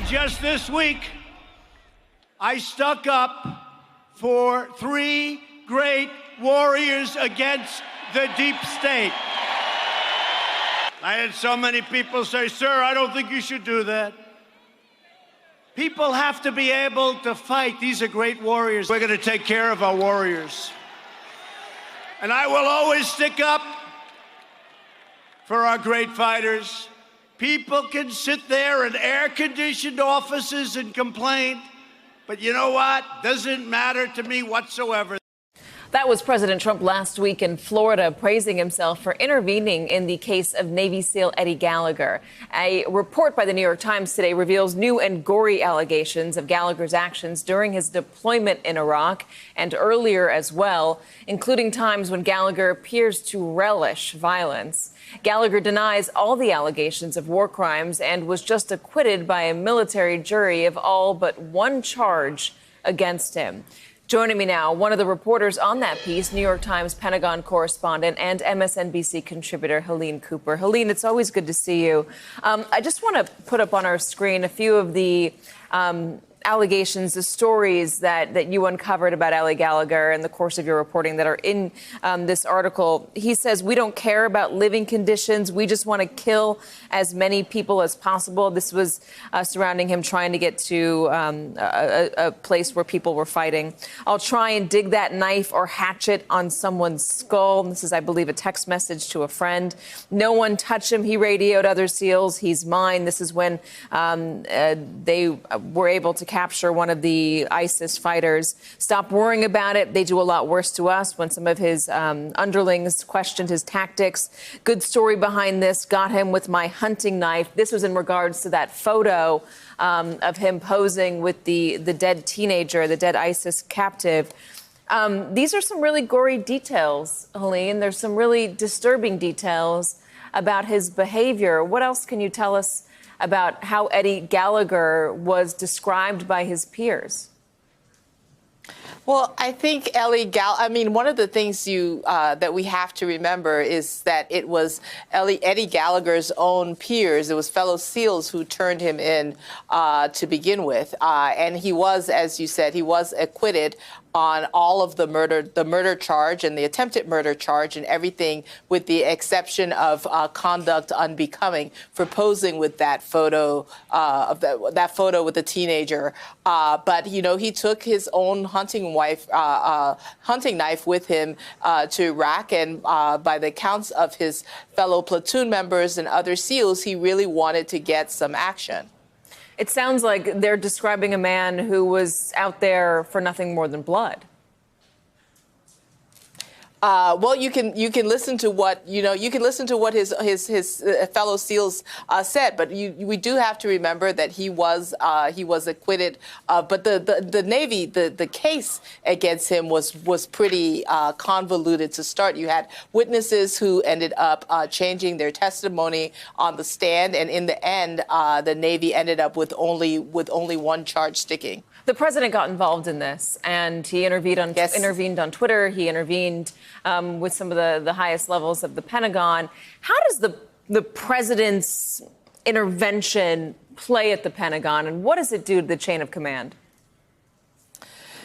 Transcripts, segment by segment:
just this week, I stuck up for 3 great warriors against the deep state. I had so many people say, "Sir, I don't think you should do that." People have to be able to fight. These are great warriors. We're going to take care of our warriors. And I will always stick up for our great fighters. People can sit there in air-conditioned offices and complain, but you know what? Doesn't matter to me whatsoever. That was President Trump last week in Florida, praising himself for intervening in the case of Navy SEAL Eddie Gallagher. A report by the New York Times today reveals new and gory allegations of Gallagher's actions during his deployment in Iraq and earlier as well, including times when Gallagher appears to relish violence. Gallagher denies all the allegations of war crimes and was just acquitted by a military jury of all but one charge against him. Joining me now, one of the reporters on that piece, New York Times Pentagon correspondent and MSNBC contributor Helene Cooper. Helene, it's always good to see you. I just want to put up on our screen a few of the allegations, the stories that you uncovered about Eddie Gallagher in the course of your reporting that are in this article. He says, "We don't care about living conditions. We just want to kill as many people as possible." This was surrounding him trying to get to a place where people were fighting. "I'll try and dig that knife or hatchet on someone's skull." This is, I believe, a text message to a friend. "No one touch him," he radioed other SEALs. "He's mine." This is when they were able to capture one of the ISIS fighters. "Stop worrying about it. They do a lot worse to us," when some of his underlings questioned his tactics. "Good story behind this. Got him with my hunting knife." This was in regards to that photo of him posing with the dead teenager, the dead ISIS captive. These are some really gory details, Helene. There's some really disturbing details about his behavior. What else can you tell us about how Eddie Gallagher was described by his peers? Well, I think one of the things that we have to remember is that it was Eddie Gallagher's own peers. It was fellow SEALs who turned him in to begin with. And he was, as you said, he was acquitted on all of the murder charge and the attempted murder charge and everything, with the exception of conduct unbecoming for posing with that photo that photo with the teenager. But he took his own hunting knife with him to Iraq, and by the accounts of his fellow platoon members and other SEALs, he really wanted to get some action. It sounds like they're describing a man who was out there for nothing more than blood. Well, you can listen to what his fellow SEALs said, but we do have to remember that he was acquitted. But the Navy, the case against him was pretty convoluted to start. You had witnesses who ended up changing their testimony on the stand, and in the end, the Navy ended up with only one charge sticking. The president got involved in this, and he intervened on Twitter. He intervened with some of the highest levels of the Pentagon. How does the president's intervention play at the Pentagon, and what does it do to the chain of command?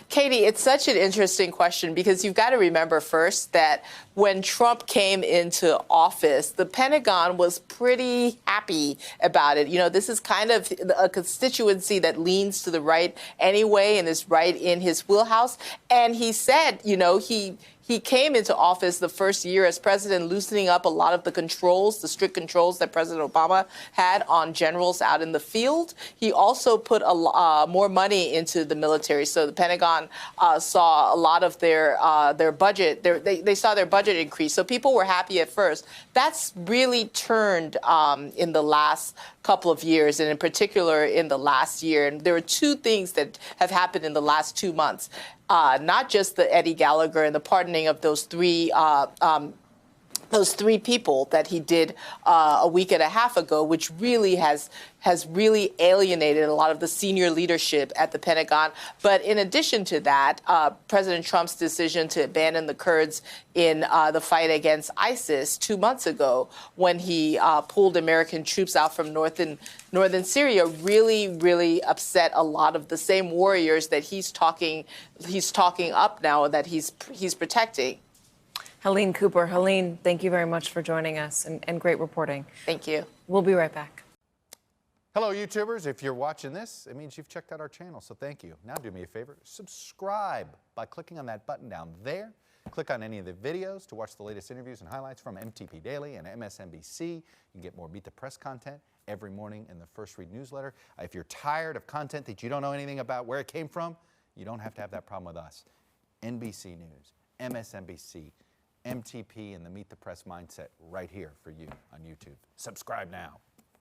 Katie, it's such an interesting question, because you've got to remember first that when Trump came into office, the Pentagon was pretty happy about it. This is kind of a constituency that leans to the right anyway and is right in his wheelhouse. And he said, he came into office the first year as president, loosening up a lot of the strict controls that President Obama had on generals out in the field. He also put more money into the military. So the Pentagon saw a lot of their budget. They saw their budget increase. So people were happy at first. That's really turned in the last couple of years, and in particular in the last year. And there are two things that have happened in the last 2 months. Not just the Eddie Gallagher and the pardoning of those 3 those 3 people that he did a week and a half ago, which really has really alienated a lot of the senior leadership at the Pentagon. But in addition to that, President Trump's decision to abandon the Kurds in the fight against ISIS 2 months ago, when he pulled American troops out from northern Syria, really upset a lot of the same warriors that he's talking up now, that he's protecting. Helene Cooper. Helene, thank you very much for joining us and great reporting. Thank you. We'll be right back. Hello, YouTubers. If you're watching this, it means you've checked out our channel, so thank you. Now do me a favor, subscribe by clicking on that button down there. Click on any of the videos to watch the latest interviews and highlights from MTP Daily and MSNBC. You can get more Meet the Press content every morning in the First Read newsletter. If you're tired of content that you don't know anything about where it came from, you don't have to have that problem with us. NBC News, MSNBC, MTP, and the Meet the Press mindset right here for you on YouTube. Subscribe now.